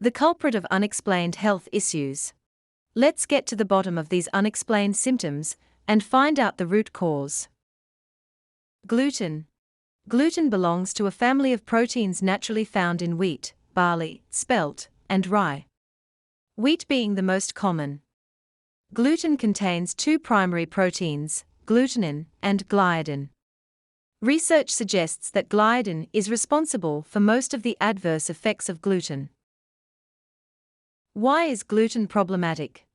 The culprit of unexplained health issues. Let's get to the bottom of these unexplained symptoms and find out the root cause. Gluten. Gluten belongs to a family of proteins naturally found in wheat, barley, spelt, and rye. Wheat being the most common. Gluten contains two primary proteins, glutenin and gliadin. Research suggests that gliadin is responsible for most of the adverse effects of gluten. Why is gluten problematic?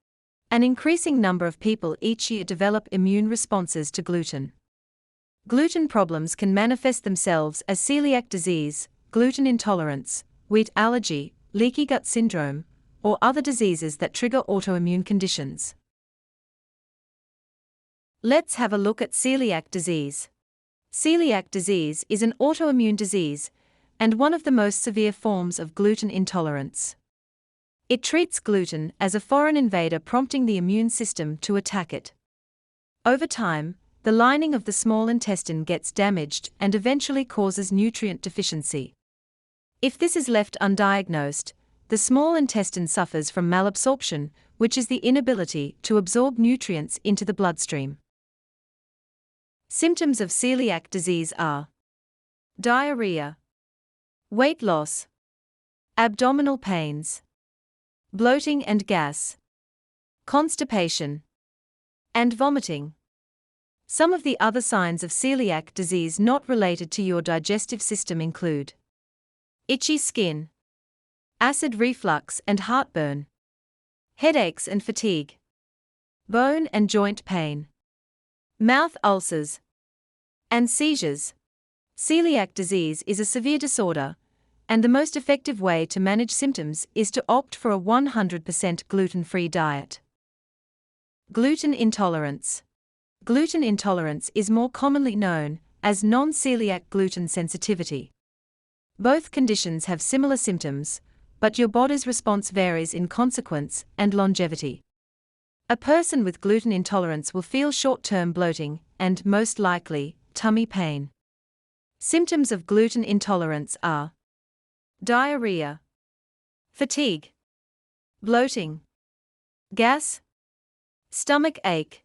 An increasing number of people each year develop immune responses to gluten. Gluten problems can manifest themselves as celiac disease, gluten intolerance, wheat allergy, leaky gut syndrome, or other diseases that trigger autoimmune conditions. Let's have a look at celiac disease. Celiac disease is an autoimmune disease and one of the most severe forms of gluten intolerance. It treats gluten as a foreign invader, prompting the immune system to attack it. Over time, the lining of the small intestine gets damaged and eventually causes nutrient deficiency. If this is left undiagnosed, the small intestine suffers from malabsorption, which is the inability to absorb nutrients into the bloodstream. Symptoms of celiac disease are diarrhea, weight loss, abdominal pains, bloating and gas, constipation, and vomiting. Some of the other signs of celiac disease not related to your digestive system include itchy skin, acid reflux and heartburn, headaches and fatigue, bone and joint pain, mouth ulcers, and seizures. Celiac disease is a severe disorder, and the most effective way to manage symptoms is to opt for a 100% gluten-free diet. Gluten intolerance. Gluten intolerance is more commonly known as non-celiac gluten sensitivity. Both conditions have similar symptoms, but your body's response varies in consequence and longevity. A person with gluten intolerance will feel short-term bloating and, most likely, tummy pain. Symptoms of gluten intolerance are diarrhea, fatigue, bloating, gas, stomach ache,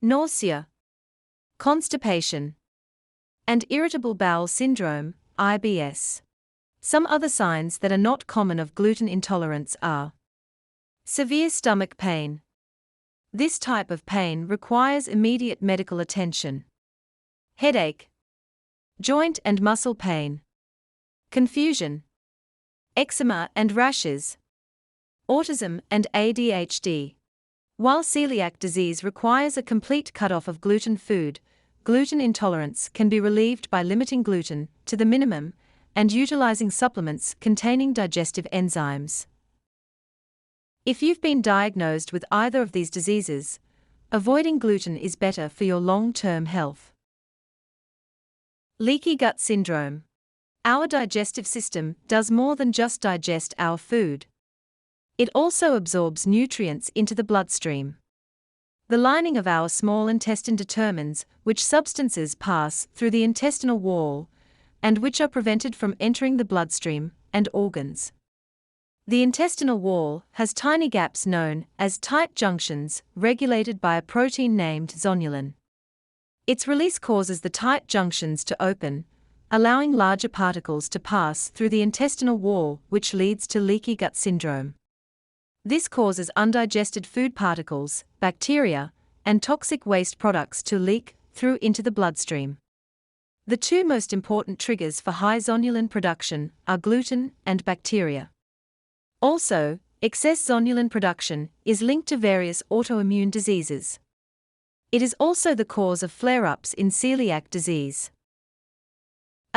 nausea, constipation, and irritable bowel syndrome, IBS. Some other signs that are not common of gluten intolerance are severe stomach pain. This type of pain requires immediate medical attention. Headache, joint and muscle pain, confusion, eczema and rashes, autism and ADHD. While celiac disease requires a complete cutoff of gluten food, gluten intolerance can be relieved by limiting gluten to the minimum and utilizing supplements containing digestive enzymes. If you've been diagnosed with either of these diseases, avoiding gluten is better for your long-term health. Leaky gut syndrome. Our digestive system does more than just digest our food. It also absorbs nutrients into the bloodstream. The lining of our small intestine determines which substances pass through the intestinal wall and which are prevented from entering the bloodstream and organs. The intestinal wall has tiny gaps known as tight junctions, regulated by a protein named zonulin. Its release causes the tight junctions to open, allowing larger particles to pass through the intestinal wall, which leads to leaky gut syndrome. This causes undigested food particles, bacteria, and toxic waste products to leak through into the bloodstream. The two most important triggers for high zonulin production are gluten and bacteria. Also, excess zonulin production is linked to various autoimmune diseases. It is also the cause of flare-ups in celiac disease.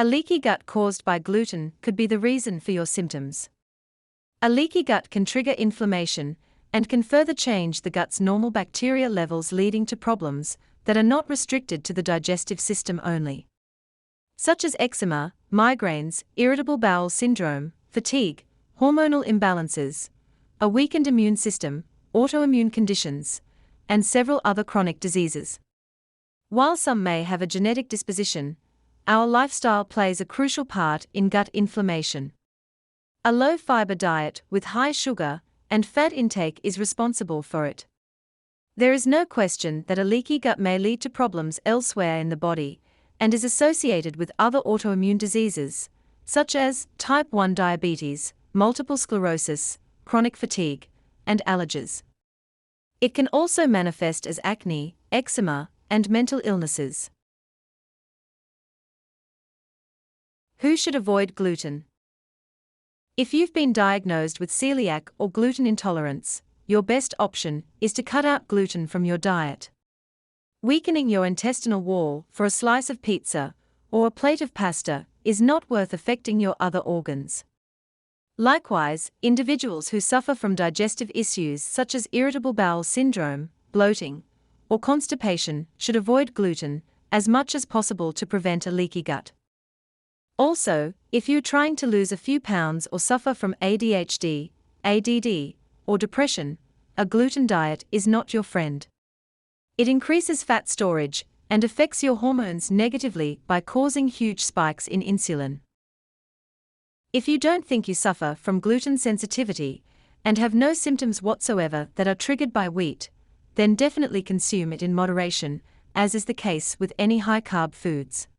A leaky gut caused by gluten could be the reason for your symptoms. A leaky gut can trigger inflammation and can further change the gut's normal bacteria levels, leading to problems that are not restricted to the digestive system only, such as eczema, migraines, irritable bowel syndrome, fatigue, hormonal imbalances, a weakened immune system, autoimmune conditions, and several other chronic diseases. While some may have a genetic disposition, our lifestyle plays a crucial part in gut inflammation. A low-fiber diet with high sugar and fat intake is responsible for it. There is no question that a leaky gut may lead to problems elsewhere in the body and is associated with other autoimmune diseases, such as type 1 diabetes, multiple sclerosis, chronic fatigue, and allergies. It can also manifest as acne, eczema, and mental illnesses. Who should avoid gluten? If you've been diagnosed with celiac or gluten intolerance, your best option is to cut out gluten from your diet. Weakening your intestinal wall for a slice of pizza or a plate of pasta is not worth affecting your other organs. Likewise, individuals who suffer from digestive issues such as irritable bowel syndrome, bloating, or constipation should avoid gluten as much as possible to prevent a leaky gut. Also, if you're trying to lose a few pounds or suffer from ADHD, ADD, or depression, a gluten diet is not your friend. It increases fat storage and affects your hormones negatively by causing huge spikes in insulin. If you don't think you suffer from gluten sensitivity and have no symptoms whatsoever that are triggered by wheat, then definitely consume it in moderation, as is the case with any high-carb foods.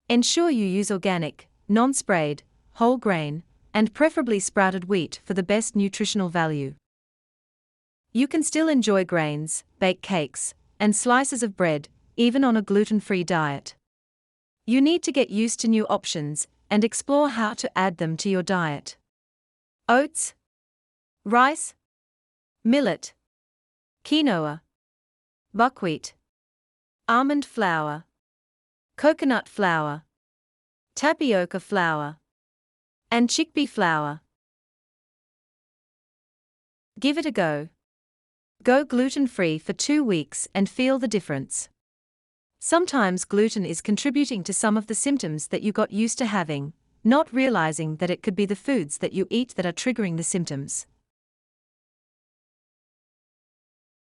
Ensure you use organic, non-sprayed, whole grain, and preferably sprouted wheat for the best nutritional value. You can still enjoy grains, bake cakes, and slices of bread, even on a gluten-free diet. You need to get used to new options and explore how to add them to your diet. Oats, rice, millet, quinoa, buckwheat, almond flour, coconut flour, tapioca flour, and chickpea flour. Give it a go. Go gluten-free for 2 weeks and feel the difference. Sometimes gluten is contributing to some of the symptoms that you got used to having, not realizing that it could be the foods that you eat that are triggering the symptoms.